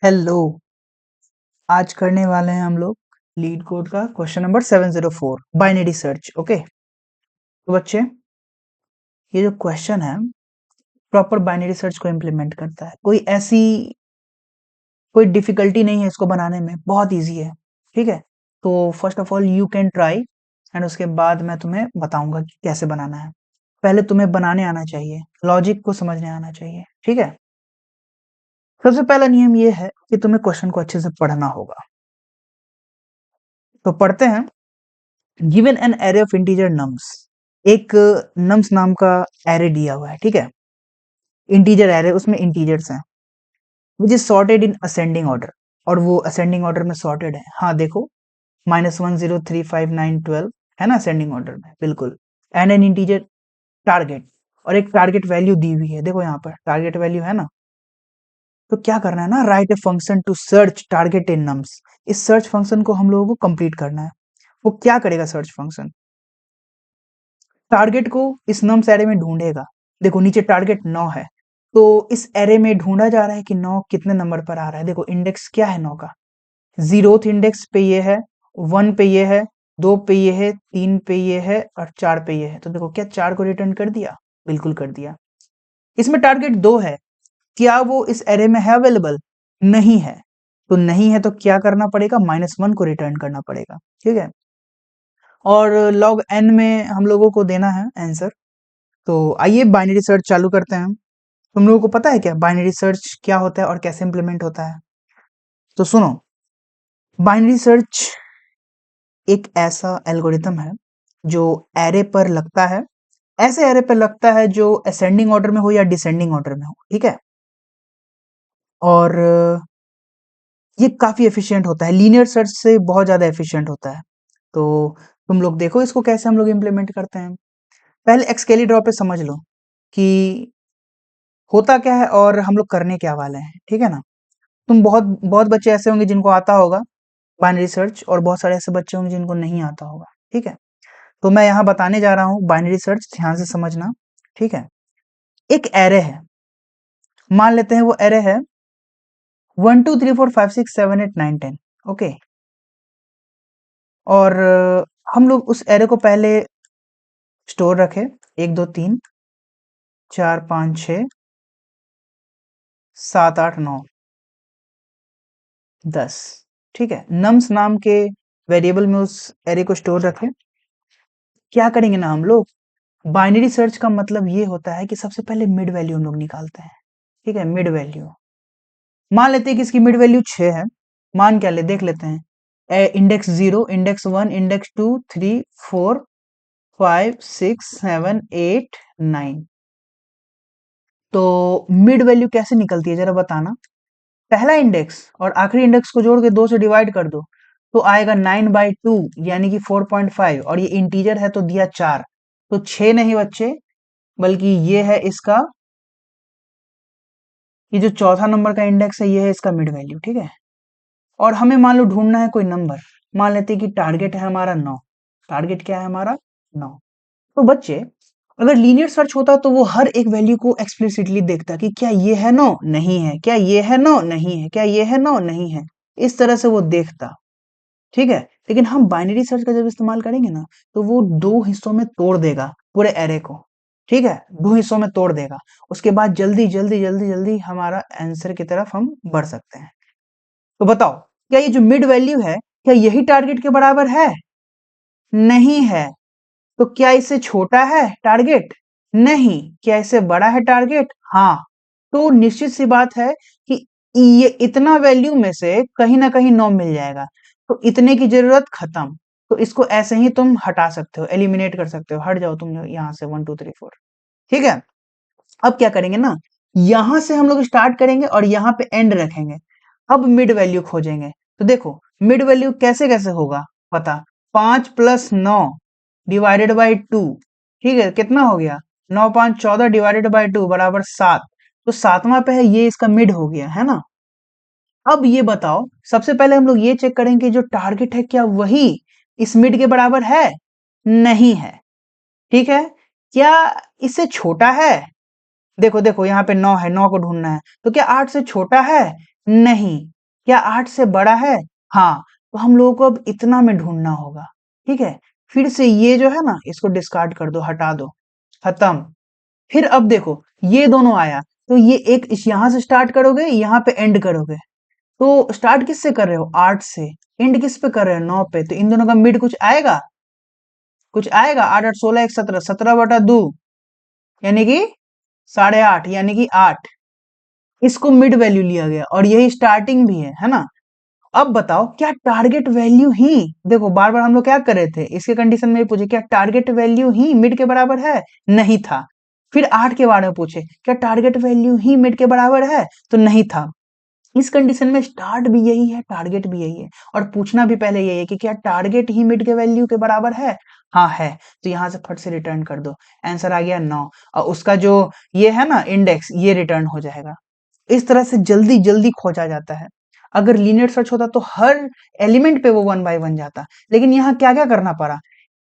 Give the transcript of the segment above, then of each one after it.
Hello. आज करने वाले हैं हम लोग लीड कोड का question number 704 binary search. Okay, तो बच्चे ये जो क्वेश्चन है प्रॉपर बाइनरी सर्च को इम्प्लीमेंट करता है। कोई डिफिकल्टी नहीं है इसको बनाने में, बहुत इजी है। ठीक है, तो first of all you can try and उसके बाद मैं तुम्हें बताऊंगा कि कैसे बनाना है। पहले तुम्हें बनाने आना चाहिए, लॉजिक को समझने आना चाहिए। ठीक है, सबसे पहला नियम ये है कि तुम्हें क्वेश्चन को अच्छे से पढ़ना होगा। तो पढ़ते हैं। Given an array of integer nums, एक नम्स नाम का एरे दिया हुआ है। ठीक है, इंटीजर एरे, उसमें इंटीजर्स हैं, which is sorted in ascending order, और वो असेंडिंग ऑर्डर में सॉर्टेड है। हाँ देखो, -1 0 3 5 9 12 है ना असेंडिंग ऑर्डर में, बिल्कुल। एंड एन इंटीजर टारगेट, और एक टारगेट वैल्यू दी हुई है। देखो यहाँ पर टारगेट वैल्यू है ना, तो क्या करना है ना, write a function to search target in nums. इस सर्च फंक्शन को हम लोगों को कंप्लीट करना है। वो क्या करेगा सर्च फंक्शन, टारगेट को इस नम्स एरे में ढूंढेगा। देखो नीचे टारगेट 9 है, तो इस एरे में ढूंढा जा रहा है कि 9 कितने नंबर पर आ रहा है। देखो इंडेक्स क्या है 9 का, 0th इंडेक्स पे ये है, 1 पे ये है, 2 पे ये है, 3 पे ये है और 4 पे ये है। तो देखो क्या 4 को रिटर्न कर दिया, बिल्कुल कर दिया। इसमें टारगेट 2 है, क्या वो इस एरे में है अवेलेबल, नहीं है। तो नहीं है तो क्या करना पड़ेगा, -1 को रिटर्न करना पड़ेगा। ठीक है, और log n में हम लोगों को देना है आंसर। तो आइए बाइनरी सर्च चालू करते हैं। तुम लोगों को पता है क्या बाइनरी सर्च क्या होता है और कैसे इंप्लीमेंट होता है? तो सुनो, बाइनरी सर्च एक ऐसा एल्गोरिथम है जो एरे पर लगता है, ऐसे एरे पर लगता है जो असेंडिंग ऑर्डर में हो या डिसेंडिंग ऑर्डर में हो। ठीक है, और ये काफी एफिशिएंट होता है, लीनियर सर्च से बहुत ज्यादा एफिशिएंट होता है। तो तुम लोग देखो इसको कैसे हम लोग इम्प्लीमेंट करते हैं। पहले एक्सकेलीड्रॉ पे समझ लो कि होता क्या है और हम लोग करने क्या वाले हैं। ठीक है ना, तुम बहुत बहुत बच्चे ऐसे होंगे जिनको आता होगा बाइनरी सर्च, और बहुत सारे ऐसे बच्चे होंगे जिनको नहीं आता होगा। ठीक है, तो मैं यहाँ बताने जा रहा हूँ बाइनरी सर्च, ध्यान से समझना। ठीक है, एक एरे है, मान लेते हैं वो एरे है 1 2 3 4 5 6 7 8 9 10। ओके, और हम लोग उस एरे को पहले स्टोर रखे, 1 2 3 4 5 6 7 8 9 10। ठीक है, नम्स नाम के वेरिएबल में उस एरे को स्टोर रखें। क्या करेंगे ना हम लोग, बाइनरी सर्च का मतलब ये होता है कि सबसे पहले मिड वैल्यू हम लोग निकालते हैं। ठीक है, मिड वैल्यू मान लेते हैं कि इसकी मिड वैल्यू 6 है। मान क्या ले, देख लेते हैं। Index 0, index 1, index 2 3 4 5 6 7 8 9। तो मिड वैल्यू कैसे निकलती है जरा बताना। पहला इंडेक्स और आखिरी इंडेक्स को जोड़ के 2 से डिवाइड कर दो, तो आएगा 9/2 यानी कि 4.5, और ये इंटीजर है तो दिया 4, तो 6 नहीं बच्चे, बल्कि ये है इसका, ये जो चौथा नंबर का इंडेक्स है ये है इसका मिड वैल्यू। ठीक है, और हमें मान लो ढूंढना है कोई नंबर, मान लेते हैं कि टारगेट है हमारा 9। टारगेट क्या है हमारा, 9। तो बच्चे अगर लीनियर सर्च होता तो वो हर एक वैल्यू को एक्सप्लिसिटली देखता कि क्या ये है 9, नहीं है, क्या ये है 9, नहीं है, क्या ये है 9, नहीं है, इस तरह से वो देखता। ठीक है, लेकिन हम बाइनरी सर्च का जब इस्तेमाल करेंगे ना, तो वो दो हिस्सों में तोड़ देगा पूरे एरे को। ठीक है, दो हिस्सों में तोड़ देगा, उसके बाद जल्दी जल्दी जल्दी जल्दी हमारा आंसर की तरफ हम बढ़ सकते हैं। तो बताओ, क्या ये जो मिड वैल्यू है क्या यही टारगेट के बराबर है, नहीं है। तो क्या इससे छोटा है टारगेट, नहीं। क्या इससे बड़ा है टारगेट, हाँ। तो निश्चित सी बात है कि ये इतना वैल्यू में से कहीं ना कहीं 9 मिल जाएगा, तो इतने की जरूरत खत्म। तो इसको ऐसे ही तुम हटा सकते हो, एलिमिनेट कर सकते हो, हट जाओ तुम यहाँ से 1 2 3 4। ठीक है, अब क्या करेंगे ना, यहां से हम लोग स्टार्ट करेंगे और यहाँ पे एंड रखेंगे। अब मिड वैल्यू खोजेंगे। तो देखो मिड वैल्यू कैसे कैसे होगा पता, 5 + 9 डिवाइडेड बाई 2। ठीक है, कितना हो गया, 9 5 14 डिवाइडेड बाई 2 बराबर 7। तो सातवां पे है, ये इसका मिड हो गया है ना। अब ये बताओ, सबसे पहले हम लोग ये चेक करेंगे जो टारगेट है क्या वही इस मिड के बराबर है, नहीं है। ठीक है, क्या इससे छोटा है, देखो देखो यहाँ पे 9 है, 9 को ढूंढना है, तो क्या 8 से छोटा है, नहीं। क्या 8 से बड़ा है? हाँ, तो हम लोगों को अब इतना में ढूंढना होगा, ठीक है। फिर से ये जो है ना, इसको डिस्कार्ड कर दो, हटा दो, खत्म। फिर अब देखो ये दोनों आया, तो ये एक यहां से स्टार्ट करोगे, यहाँ पे एंड करोगे। तो स्टार्ट किससे कर रहे हो? 8 से। एंड किस पे कर रहे हो? 9 पे। तो इन दोनों का मिड कुछ आएगा? कुछ आएगा? 8 8 16 1 17, 17/2 यानी कि 8.5, यानी कि 8। इसको मिड वैल्यू लिया गया और यही स्टार्टिंग भी है ना। अब बताओ क्या टारगेट वैल्यू ही, देखो बार बार हम लोग क्या कर रहे थे, इसके कंडीशन में पूछे क्या टारगेट वैल्यू ही मिड के बराबर है? नहीं था। फिर 8 के बारे में पूछे क्या टारगेट वैल्यू ही मिड के बराबर है? तो नहीं था। इस कंडीशन में स्टार्ट भी यही है, टारगेट भी यही है, और पूछना भी पहले यही है कि क्या टारगेट ही मिड के वैल्यू के बराबर है? हाँ है। तो यहां से फट से रिटर्न कर दो, आंसर आ गया 9। और उसका जो ये है ना इंडेक्स, ये रिटर्न हो जाएगा। इस तरह से जल्दी जल्दी खोजा जाता है। अगर लीनियर सर्च होता तो हर एलिमेंट पे वो 1 बाय 1 जाता, लेकिन यहाँ क्या क्या करना पड़ा,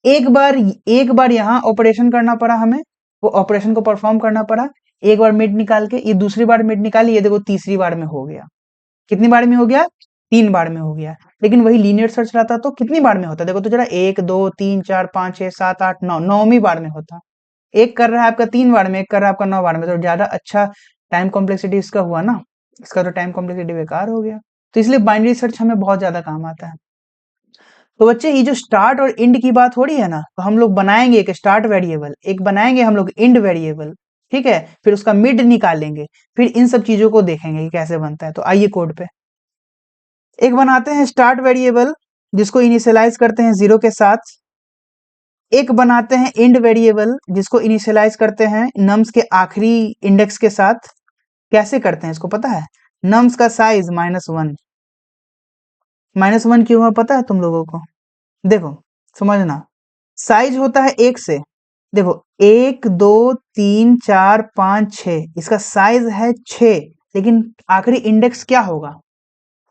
एक बार यहाँ ऑपरेशन करना पड़ा हमें, वो ऑपरेशन को परफॉर्म करना पड़ा। एक बार मिड निकाल के, ये दूसरी बार मिड निकाली, ये देखो तीसरी बार में हो गया। कितनी बार में हो गया? 3 बार में हो गया। लेकिन वही लीनियर सर्च रहता तो कितनी बार में होता? देखो तो जरा, 1 2 3 4 5 6 7 8 9, 9वीं बार में होता। एक कर रहा है आपका 3 बार में, एक कर रहा है आपका 9 बार में, तो ज्यादा अच्छा टाइम कॉम्प्लेक्सिटी इसका हुआ ना। इसका तो टाइम कॉम्प्लेक्सिटी बेकार हो गया। तो इसलिए बाइनरी सर्च हमें बहुत ज्यादा काम आता है। तो बच्चे ये जो स्टार्ट और एंड की बात हो रही है ना, तो हम लोग बनाएंगे एक स्टार्ट वेरिएबल, एक बनाएंगे हम लोग एंड वेरिएबल, ठीक है। फिर उसका मिड निकालेंगे, फिर इन सब चीजों को देखेंगे कि कैसे बनता है। तो आइए कोड पे। एक बनाते हैं स्टार्ट वेरिएबल, जिसको इनिशियलाइज करते हैं 0 के साथ। एक बनाते हैं एंड वेरिएबल, जिसको इनिशियलाइज करते हैं नम्स के आखिरी इंडेक्स के साथ। कैसे करते हैं इसको पता है? नम्स का साइज -1। -1 क्यों हुआ पता है तुम लोगों को? देखो समझना, साइज होता है 1 से। देखो 1 2 3 4 5 6, इसका साइज है 6, लेकिन आखिरी इंडेक्स क्या होगा?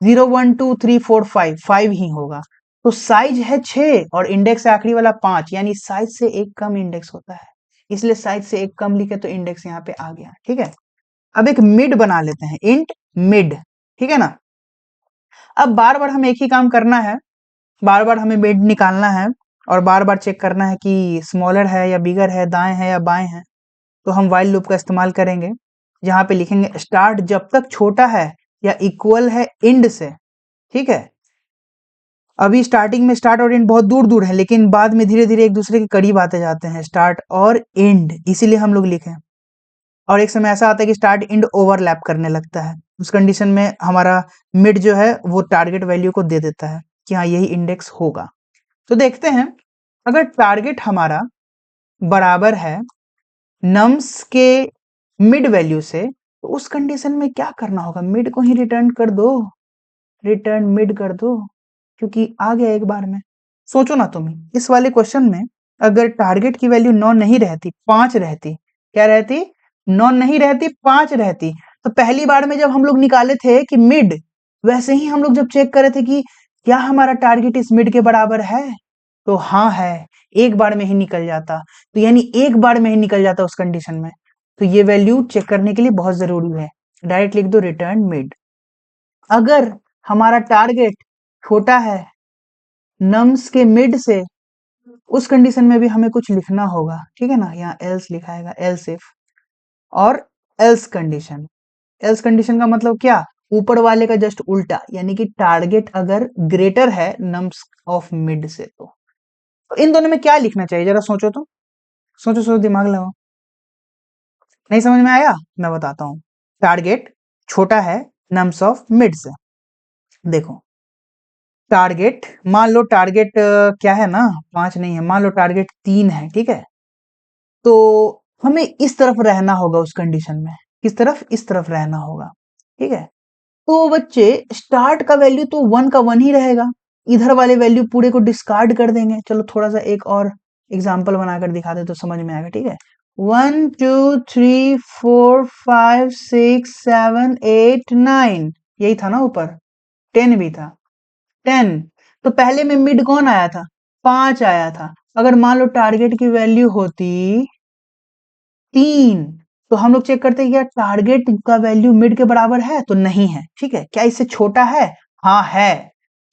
0 1 2 3 4 5, 5 ही होगा। तो साइज है 6 और इंडेक्स है आखिरी वाला 5, यानी साइज से एक कम इंडेक्स होता है। इसलिए साइज से एक कम लिखे तो इंडेक्स यहाँ पे आ गया, ठीक है। अब एक मिड बना लेते हैं, इंट मिड, ठीक है ना। अब बार बार हमें एक ही काम करना है, बार बार हमें मिड निकालना है, और बार बार चेक करना है कि स्मॉलर है या बिगर है, दाएं है या बाएं है। तो हम व्हाइल लूप का इस्तेमाल करेंगे, जहां पे लिखेंगे स्टार्ट जब तक छोटा है या इक्वल है एंड से, ठीक है। अभी स्टार्टिंग में स्टार्ट और एंड बहुत दूर दूर है, लेकिन बाद में धीरे धीरे एक दूसरे के करीब आते जाते हैं, स्टार्ट और एंड, इसीलिए हम लोग लिखे। और एक समय ऐसा आता है कि स्टार्ट एंड ओवरलैप करने लगता है। उस कंडीशन में हमारा मिड जो है वो टारगेट वैल्यू को दे देता है कि हाँ यही इंडेक्स होगा। तो देखते हैं, अगर टारगेट हमारा बराबर है नम्स के मिड वैल्यू से, तो उस कंडीशन में क्या करना होगा? मिड को ही रिटर्न कर दो, रिटर्न मिड कर दो, क्योंकि आ गया एक बार में। सोचो ना तुम, इस वाले क्वेश्चन में अगर टारगेट की वैल्यू 9 नहीं रहती, 5 रहती, क्या रहती? 9 नहीं रहती, 5 रहती, तो पहली बार में जब हम लोग निकाले थे कि मिड, वैसे ही हम लोग जब चेक करे थे कि क्या हमारा टारगेट इस मिड के बराबर है, तो हाँ है, एक बार में ही निकल जाता। तो यानी एक बार में ही निकल जाता उस कंडीशन में। तो ये वैल्यू चेक करने के लिए बहुत जरूरी है। डायरेक्ट लिख दो रिटर्न मिड। अगर हमारा टारगेट छोटा है नम्स के मिड से, उस कंडीशन में भी हमें कुछ लिखना होगा, ठीक है ना। यहाँ एल्स लिखाएगा, एल्स इफ, और एल्स कंडीशन। एल्स कंडीशन का मतलब क्या? ऊपर वाले का जस्ट उल्टा, यानी कि टारगेट अगर ग्रेटर है नम्स ऑफ मिड से, तो इन दोनों में क्या लिखना चाहिए? जरा सोचो तो, सोचो सोचो, दिमाग लगाओ। नहीं समझ में आया? मैं बताता हूँ। टारगेट छोटा है नम्स ऑफ मिड से। देखो टारगेट, मान लो टारगेट क्या है ना, 5 नहीं है, मान लो टारगेट 3 है, ठीक है। तो हमें इस तरफ रहना होगा उस कंडीशन में। किस तरफ? इस तरफ रहना होगा, ठीक है। तो बच्चे स्टार्ट का वैल्यू तो 1 का 1 ही रहेगा, इधर वाले वैल्यू पूरे को डिस्कार्ड कर देंगे। चलो थोड़ा सा एक और एग्जाम्पल बनाकर दिखा दे तो समझ में आएगा, ठीक है। 1 2 3 4 5 6 7 8 9, यही था ना ऊपर, 10 भी था, 10। तो पहले में मिड कौन आया था? 5 आया था। अगर मान लो टारगेट की वैल्यू होती 3, तो हम लोग चेक करते हैं क्या टारगेट का वैल्यू मिड के बराबर है, तो नहीं है। ठीक है, क्या इससे छोटा है? हाँ है।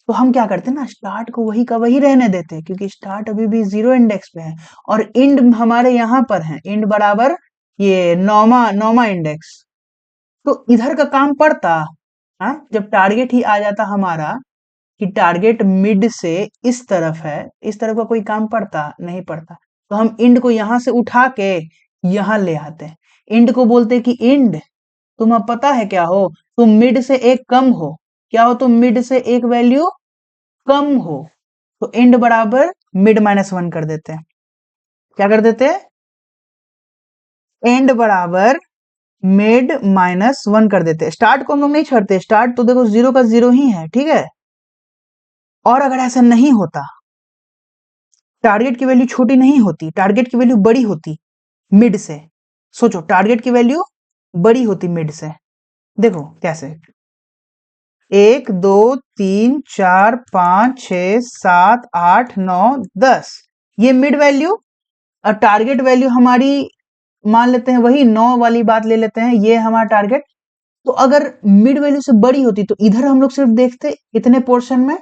तो हम क्या करते हैं ना, स्टार्ट को वही का वही रहने देते हैं, क्योंकि स्टार्ट अभी भी 0 इंडेक्स पे है और इंड हमारे यहाँ पर है, इंड बराबर ये नौमा नौमा इंडेक्स। तो इधर का काम पड़ता, हाँ, जब टारगेट ही आ जाता हमारा कि टारगेट मिड से इस तरफ है, इस तरफ का कोई काम पड़ता नहीं पड़ता। तो हम इंड को यहां से उठा के यहां ले आते हैं। इंड को बोलते हैं कि इंड तुम अब पता है क्या हो, तुम मिड से एक कम हो। क्या हो तुम? मिड से एक वैल्यू कम हो। तो इंड बराबर मिड -1 कर देते हैं। क्या कर देते हैं? एंड बराबर मिड -1 कर देते हैं। स्टार्ट को हम लोग नहीं छोड़ते, स्टार्ट तो देखो 0 का 0 ही है। ठीक है, और अगर ऐसा नहीं होता, टारगेट की वैल्यू छोटी नहीं होती, टारगेट की वैल्यू बड़ी होती मिड से। सोचो, टारगेट की वैल्यू बड़ी होती मिड से। देखो कैसे, 1 2 3 4 5 6 7 8 9 10, ये मिड वैल्यू। और टारगेट वैल्यू हमारी मान लेते हैं वही 9 वाली बात ले लेते हैं, ये हमारा टारगेट। तो अगर मिड वैल्यू से बड़ी होती तो इधर हम लोग सिर्फ देखते इतने पोर्शन में,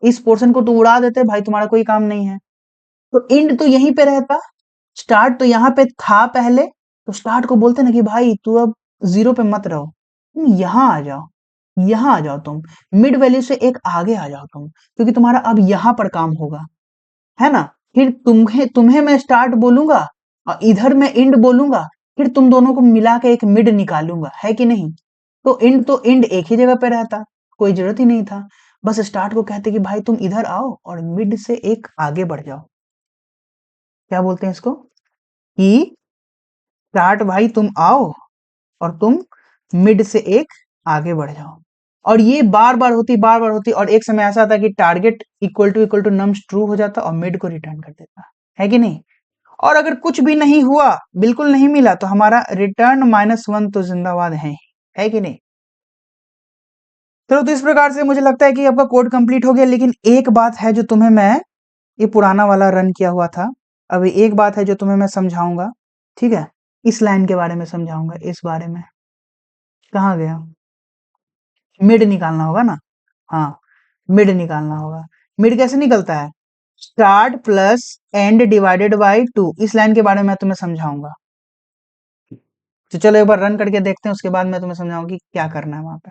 इस पोर्शन को तो उड़ा देते, भाई तुम्हारा कोई काम नहीं है। तो इंड तो यहीं पे रहता, स्टार्ट तो यहाँ पे था पहले। तो स्टार्ट को बोलते ना कि भाई तू अब 0 पे मत रहो, तुम यहाँ आ जाओ, यहाँ आ जाओ, तुम मिड वैल्यू से एक आगे आ जाओ तुम, क्योंकि तुम्हारा अब यहाँ पर काम होगा, है ना। फिर तुम्हें तुम्हें मैं स्टार्ट बोलूंगा और इधर मैं इंड बोलूंगा, फिर तुम दोनों को मिला के एक मिड निकालूंगा, है कि नहीं। तो इंड एक ही जगह पे रहता, कोई जरूरत ही नहीं था। बस स्टार्ट को कहते कि भाई तुम इधर आओ और मिड से एक आगे बढ़ जाओ। क्या बोलते हैं इसको कि स्टार्ट भाई तुम आओ और तुम मिड से एक आगे बढ़ जाओ। और ये बार बार होती, और एक समय ऐसा था कि target equal to nums true हो जाता और मिड को रिटर्न कर देता, है कि नहीं। और अगर कुछ भी नहीं हुआ, बिल्कुल नहीं मिला, तो हमारा रिटर्न -1 तो जिंदाबाद है कि नहीं। चलो, तो इस प्रकार से मुझे लगता है कि आपका कोड कंप्लीट हो गया। लेकिन एक बात है जो तुम्हें मैं, ये पुराना वाला रन किया हुआ था, अभी एक बात है जो तुम्हें मैं समझाऊंगा। ठीक है, इस लाइन के बारे में समझाऊंगा, इस बारे में। कहाँ गया? मिड निकालना होगा ना। हाँ, मिड निकालना होगा। मिड कैसे निकलता है? Start plus and divided by 2। इस लाइन के बारे में मैं तुम्हें समझाऊंगा। तो चलो एक बार रन करके देखते हैं, उसके बाद मैं तुम्हें समझाऊंगा कि क्या करना है वहां पे।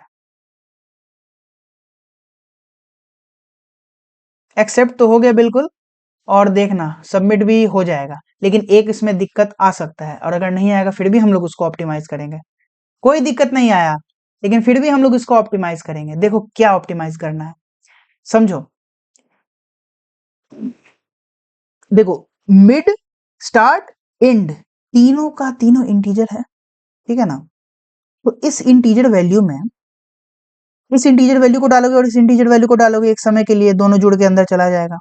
एक्सेप्ट तो हो गया बिल्कुल, और देखना सबमिट भी हो जाएगा। लेकिन एक इसमें दिक्कत आ सकता है, और अगर नहीं आएगा फिर भी हम लोग उसको ऑप्टिमाइज करेंगे। कोई दिक्कत नहीं आया, लेकिन फिर भी हम लोग इसको ऑप्टिमाइज करेंगे। देखो क्या ऑप्टिमाइज करना है, समझो। देखो, मिड, स्टार्ट, एंड, तीनों का तीनों इंटीजर है, ठीक है ना। तो इस इंटीजर वैल्यू में, इस इंटीजर वैल्यू को डालोगे और इस इंटीजर वैल्यू को डालोगे, एक समय के लिए दोनों जुड़ के अंदर चला जाएगा।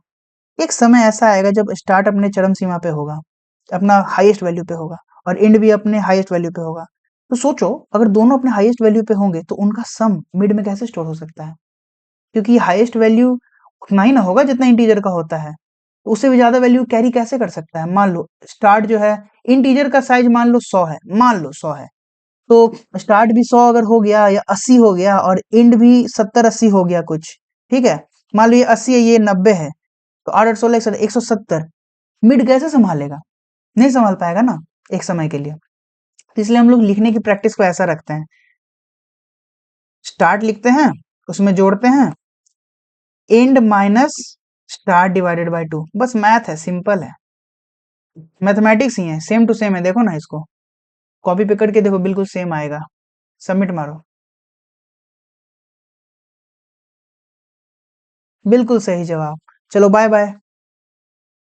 एक समय ऐसा आएगा जब स्टार्ट अपने चरम सीमा पे होगा, अपना हाईएस्ट वैल्यू पे होगा, और एंड भी अपने हाईएस्ट वैल्यू पे होगा। तो सोचो, अगर दोनों अपने हाईएस्ट वैल्यू पे होंगे तो उनका सम मिड में कैसे स्टोर हो सकता है? क्योंकि हाईएस्ट वैल्यू उतना ही ना होगा जितना इंटीजर का होता है, तो उससे भी ज्यादा वैल्यू कैरी कैसे कर सकता है? मान लो स्टार्ट जो है, इंटीजर का साइज मान लो 100 है, मान लो 100 है। तो स्टार्ट भी 100 अगर हो गया या 80 हो गया, और एंड भी 70-80 हो गया कुछ, ठीक है। मान लो ये 80 है, ये 90 है, तो 8 8 16 170, मिड कैसे संभालेगा? नहीं संभाल पाएगा ना एक समय के लिए। तो इसलिए हम लोग लिखने की प्रैक्टिस को ऐसा रखते हैं, स्टार्ट लिखते हैं, उसमें जोड़ते हैं and minus start divided by 2। बस मैथ है, सिंपल है, मैथमेटिक्स ही है, सेम टू सेम है। देखो ना, इसको कॉपी पे करके देखो, बिल्कुल सेम आएगा। सबमिट मारो, बिल्कुल सही जवाब। चलो बाय बाय।